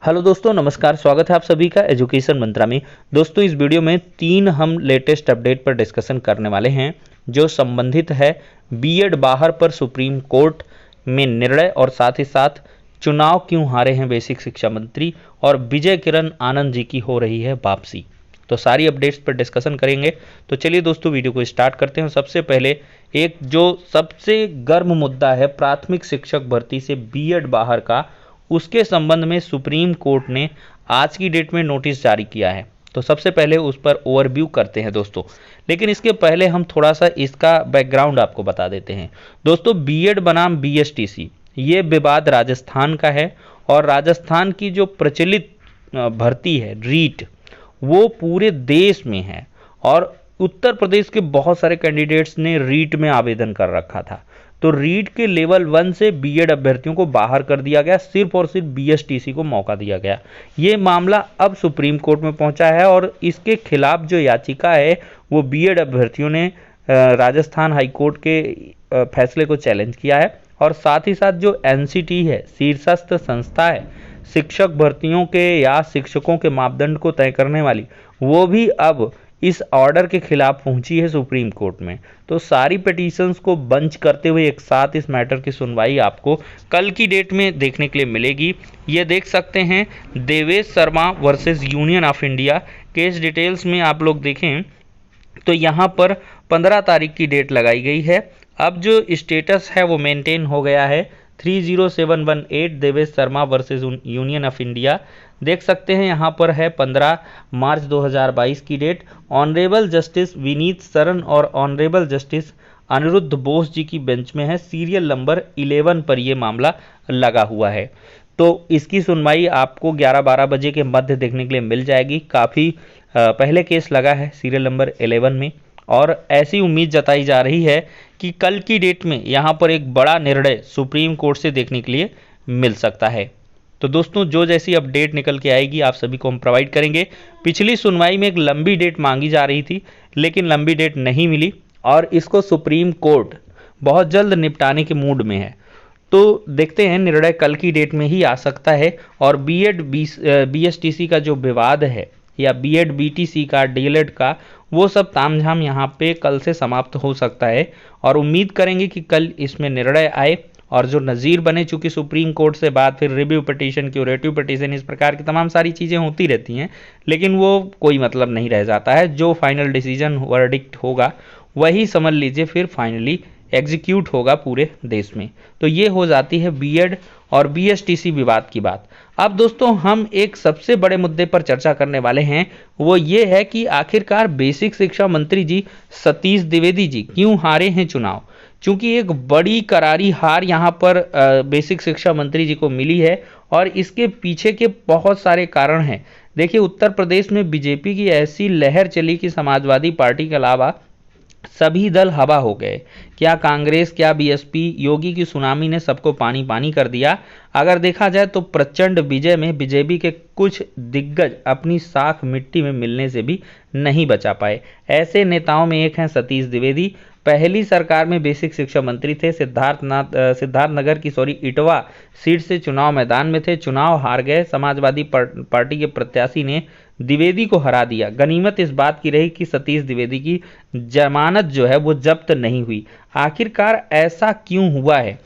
Hello दोस्तों, नमस्कार। स्वागत है आप सभी का एजुकेशन मंत्रा में। दोस्तों, इस वीडियो में 3 हम लेटेस्ट अपडेट पर डिस्कशन करने वाले हैं जो संबंधित है बीएड बाहर पर सुप्रीम कोर्ट में निर्णय और साथ ही साथ चुनाव क्यों हारे हैं बेसिक शिक्षा मंत्री और विजय किरण आनंद जी की हो रही है वापसी। तो सारी अपडेट्स पर डिस्कशन करेंगे। तो चलिए दोस्तों, वीडियो को स्टार्ट करते हैं। सबसे पहले एक जो सबसे गर्म मुद्दा है प्राथमिक शिक्षक भर्ती से बीएड बाहर का, उसके संबंध में सुप्रीम कोर्ट ने आज की डेट में नोटिस जारी किया है। तो सबसे पहले उस पर ओवरव्यू करते हैं दोस्तों, लेकिन इसके पहले हम थोड़ा सा इसका बैकग्राउंड आपको बता देते हैं। दोस्तों, बीएड बनाम बीएसटीसी, ये विवाद राजस्थान का है और राजस्थान की जो प्रचलित भर्ती है रीट, वो पूरे देश में है और उत्तर प्रदेश के बहुत सारे कैंडिडेट्स ने रीट में आवेदन कर रखा था। तो रीट के लेवल 1 से बीएड अभ्यर्थियों को बाहर कर दिया गया, सिर्फ और सिर्फ बीएसटीसी को मौका दिया गया। ये मामला अब सुप्रीम कोर्ट में पहुंचा है और इसके खिलाफ जो याचिका है वो बीएड अभ्यर्थियों ने राजस्थान हाई कोर्ट के फैसले को चैलेंज किया है। और साथ ही साथ जो एनसीटी है, शीर्षस्थ संस्था है शिक्षक भर्तियों के या शिक्षकों के मापदंड को तय करने वाली, वो भी अब इस ऑर्डर के खिलाफ पहुंची है सुप्रीम कोर्ट में। तो सारी पिटीशंस को बंच करते हुए एक साथ इस मैटर की सुनवाई आपको कल की डेट में देखने के लिए मिलेगी। ये देख सकते हैं Devesh Sharma versus union of India. Case details में आप लोग देखें तो यहाँ पर 15 तारीख की डेट लगाई गई है। अब जो स्टेटस है वो मेंटेन हो गया है 30718 Devesh Sharma versus union of India. देख सकते हैं यहाँ पर है 15 मार्च 2022 की date. Honourable justice Vineet Saran और ऑनरेबल जस्टिस अनिरुद्ध बोस जी की बेंच में है। सीरियल नंबर 11 पर यह मामला लगा हुआ है। तो इसकी सुनवाई आपको 11-12 बजे के मध्य देखने के लिए मिल जाएगी। काफ़ी पहले केस लगा है सीरियल नंबर 11 में और ऐसी उम्मीद जताई जा रही है कि कल की डेट में यहाँ पर एक बड़ा निर्णय सुप्रीम कोर्ट से देखने के लिए मिल सकता है। तो दोस्तों, जो जैसी अपडेट निकल के आएगी आप सभी को हम प्रोवाइड करेंगे। पिछली सुनवाई में एक लंबी डेट मांगी जा रही थी, लेकिन लंबी डेट नहीं मिली और इसको सुप्रीम कोर्ट बहुत जल्द निपटाने के मूड में है। तो देखते हैं, निर्णय कल की डेट में ही आ सकता है और बीएड बीएसटीसी का जो विवाद है या बीएड बीटीसी का, डीएलएड का, वो सब तामझाम यहाँ पे कल से समाप्त हो सकता है और उम्मीद करेंगे कि कल इसमें निर्णय आए और जो नज़ीर बने, चूंकि सुप्रीम कोर्ट से बाद फिर रिव्यू पिटीशन, क्यूरेटिव पिटीशन, इस प्रकार की तमाम सारी चीज़ें होती रहती हैं, लेकिन वो कोई मतलब नहीं रह जाता है। जो फाइनल डिसीजन वर्डिक्ट होगा वही समझ लीजिए फिर फाइनली एग्जीक्यूट होगा पूरे देश में। तो ये हो जाती है बीएड और बीएसटीसी विवाद की बात। अब दोस्तों, हम एक सबसे बड़े मुद्दे पर चर्चा करने वाले हैं, वो ये है कि आखिरकार बेसिक शिक्षा मंत्री जी सतीश द्विवेदी जी क्यों हारे हैं चुनाव। चूंकि एक बड़ी करारी हार यहाँ पर बेसिक शिक्षा मंत्री जी को मिली है और इसके पीछे के बहुत सारे कारण हैं। देखिए, उत्तर प्रदेश में बीजेपी की ऐसी लहर चली कि समाजवादी पार्टी के अलावा सभी दल हवा हो गए। क्या कांग्रेस, क्या बीएसपी, योगी की सुनामी ने सबको पानी पानी कर दिया। अगर देखा जाए तो प्रचंड विजय में बीजेपी के कुछ दिग्गज अपनी साख मिट्टी में मिलने से भी नहीं बचा पाए। ऐसे नेताओं में एक हैं सतीश द्विवेदी। पहली सरकार में बेसिक शिक्षा मंत्री थे। सिद्धार्थनगर की इटवा सीट से चुनाव मैदान में थे, चुनाव हार गए। समाजवादी पार्टी के प्रत्याशी ने द्विवेदी को हरा दिया। गनीमत इस बात की रही कि सतीश द्विवेदी की जमानत जो है वो जब्त नहीं हुई। आखिरकार ऐसा क्यों हुआ है?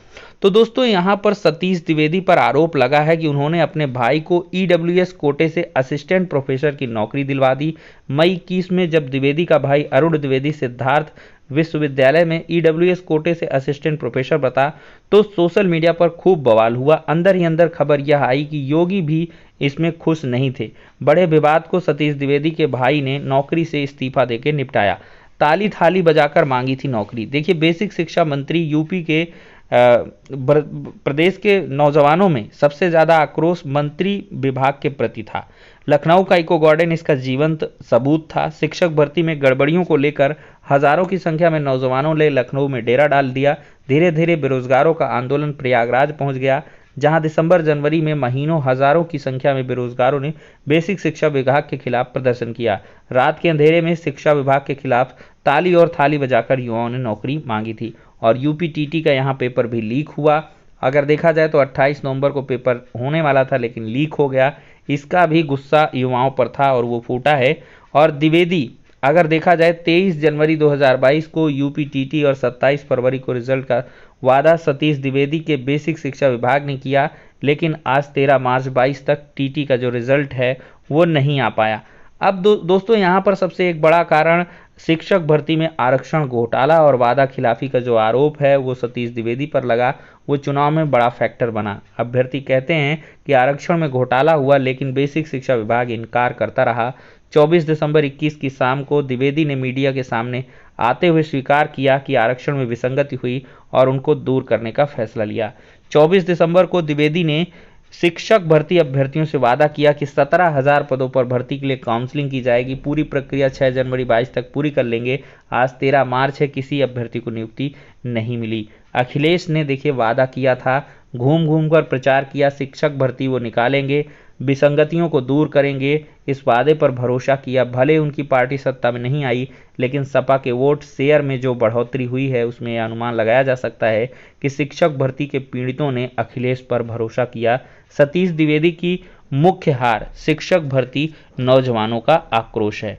तो दोस्तों, यहाँ पर सतीश द्विवेदी पर आरोप लगा है कि उन्होंने अपने भाई को ईडब्ल्यूएस कोटे से असिस्टेंट प्रोफेसर की नौकरी दिलवा दी। मई 21 में जब द्विवेदी का भाई अरुण द्विवेदी सिद्धार्थ विश्वविद्यालय में ईडब्ल्यूएस कोटे से असिस्टेंट प्रोफेसर बता तो सोशल मीडिया पर खूब बवाल हुआ। अंदर ही अंदर खबर यह आई कि योगी भी इसमें खुश नहीं थे। बड़े विवाद को सतीश द्विवेदी के भाई ने नौकरी से इस्तीफा देकर निपटाया। ताली थाली बजाकर मांगी थी नौकरी। देखिए, बेसिक शिक्षा मंत्री यूपी के प्रदेश के नौजवानों में सबसे ज़्यादा आक्रोश मंत्री विभाग के प्रति था। लखनऊ का इको गार्डन इसका जीवंत सबूत था। शिक्षक भर्ती में गड़बड़ियों को लेकर हजारों की संख्या में नौजवानों ने लखनऊ में डेरा डाल दिया। धीरे धीरे बेरोजगारों का आंदोलन प्रयागराज पहुंच गया, जहां दिसंबर जनवरी में महीनों हजारों की संख्या में बेरोजगारों ने बेसिक शिक्षा विभाग के खिलाफ प्रदर्शन किया। रात के अंधेरे में शिक्षा विभाग के खिलाफ ताली और थाली बजाकर युवाओं ने नौकरी मांगी थी और यूपीटीटी का यहाँ पेपर भी लीक हुआ। अगर देखा जाए तो 28 नवंबर को पेपर होने वाला था, लेकिन लीक हो गया। इसका भी गुस्सा युवाओं पर था और वो फूटा है। और द्विवेदी अगर देखा जाए 23 जनवरी 2022 को यूपीटीटी और 27 फरवरी को रिजल्ट का वादा सतीश द्विवेदी के बेसिक शिक्षा विभाग ने किया, लेकिन आज 13 मार्च 22 तक टीटी का जो रिजल्ट है वो नहीं आ पाया। अब दोस्तों यहाँ पर सबसे एक बड़ा कारण शिक्षक भर्ती में आरक्षण घोटाला और वादा खिलाफी का जो आरोप है वो सतीश द्विवेदी पर लगा, वो चुनाव में बड़ा फैक्टर बना। अभ्यर्थी कहते हैं कि आरक्षण में घोटाला हुआ, लेकिन बेसिक शिक्षा विभाग इनकार करता रहा। 24 दिसंबर 21 की शाम को द्विवेदी ने मीडिया के सामने आते हुए स्वीकार किया कि आरक्षण में विसंगति हुई और उनको दूर करने का फैसला लिया। 24 दिसंबर को द्विवेदी ने शिक्षक भर्ती अभ्यर्थियों से वादा किया कि 17,000 पदों पर भर्ती के लिए काउंसलिंग की जाएगी। पूरी प्रक्रिया 6 जनवरी 22 तक पूरी कर लेंगे। आज 13 मार्च है, किसी अभ्यर्थी को नियुक्ति नहीं मिली। अखिलेश ने देखिए वादा किया था, घूम घूम कर प्रचार किया, शिक्षक भर्ती वो निकालेंगे, विसंगतियों को दूर करेंगे, इस वादे पर भरोसा किया। भले उनकी पार्टी सत्ता में नहीं आई, लेकिन सपा के वोट शेयर में जो बढ़ोतरी हुई है उसमें यह अनुमान लगाया जा सकता है कि शिक्षक भर्ती के पीड़ितों ने अखिलेश पर भरोसा किया। सतीश द्विवेदी की मुख्य हार, शिक्षक भर्ती नौजवानों का आक्रोश है।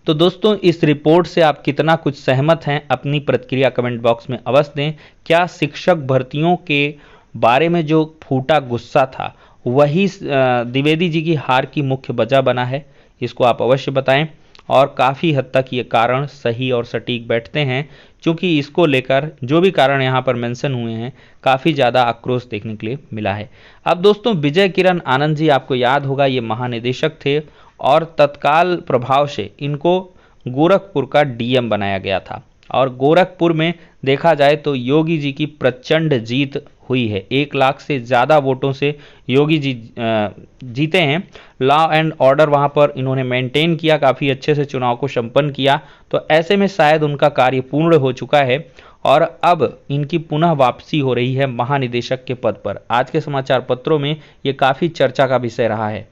तो दोस्तों इस रिपोर्ट से आप कितना कुछ सहमत हैं, अपनी प्रतिक्रिया कमेंट बॉक्स में अवश्य दें। क्या शिक्षक भर्तियों के बारे में जो फूटा गुस्सा था वही द्विवेदी जी की हार की मुख्य वजह बना है? इसको आप अवश्य बताएं। और काफ़ी हद तक ये कारण सही और सटीक बैठते हैं, क्योंकि इसको लेकर जो भी कारण यहाँ पर मेंशन हुए हैं काफ़ी ज़्यादा आक्रोश देखने के लिए मिला है। अब दोस्तों विजय किरण आनंद जी, आपको याद होगा ये महानिदेशक थे और तत्काल प्रभाव से इनको गोरखपुर का डीएम बनाया गया था। और गोरखपुर में देखा जाए तो योगी जी की प्रचंड जीत हुई है। 1 लाख से ज़्यादा वोटों से योगी जी जीते हैं। लॉ एंड ऑर्डर वहाँ पर इन्होंने मेंटेन किया, काफ़ी अच्छे से चुनाव को संपन्न किया। तो ऐसे में शायद उनका कार्य पूर्ण हो चुका है और अब इनकी पुनः वापसी हो रही है महानिदेशक के पद पर। आज के समाचार पत्रों में ये काफ़ी चर्चा का विषय रहा है।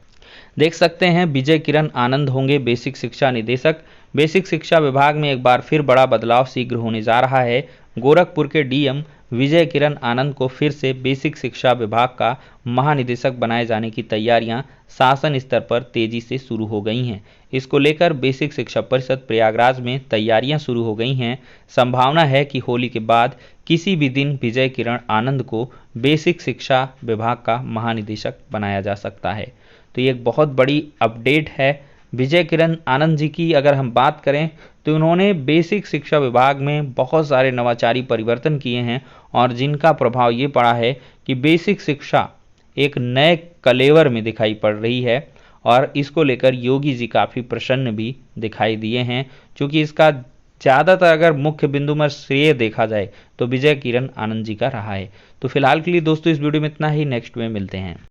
देख सकते हैं विजय किरण आनंद होंगे बेसिक शिक्षा निदेशक। बेसिक शिक्षा विभाग में एक बार फिर बड़ा बदलाव शीघ्र होने जा रहा है। गोरखपुर के डीएम विजय किरण आनंद को फिर से बेसिक शिक्षा विभाग का महानिदेशक बनाए जाने की तैयारियां शासन स्तर पर तेजी से शुरू हो गई हैं। इसको लेकर बेसिक शिक्षा परिषद प्रयागराज में तैयारियां शुरू हो गई हैं। संभावना है कि होली के बाद किसी भी दिन विजय किरण आनंद को बेसिक शिक्षा विभाग का महानिदेशक बनाया जा सकता है। तो ये एक बहुत बड़ी अपडेट है विजय किरण आनंद जी की। अगर हम बात करें तो उन्होंने बेसिक शिक्षा विभाग में बहुत सारे नवाचारी परिवर्तन किए हैं और जिनका प्रभाव ये पड़ा है कि बेसिक शिक्षा एक नए कलेवर में दिखाई पड़ रही है और इसको लेकर योगी जी काफ़ी प्रसन्न भी दिखाई दिए हैं, क्योंकि इसका ज़्यादातर अगर मुख्य बिंदु में श्रेय देखा जाए तो विजय किरण आनंद जी का रहा है। तो फिलहाल के लिए दोस्तों इस वीडियो में इतना ही, नेक्स्ट में मिलते हैं।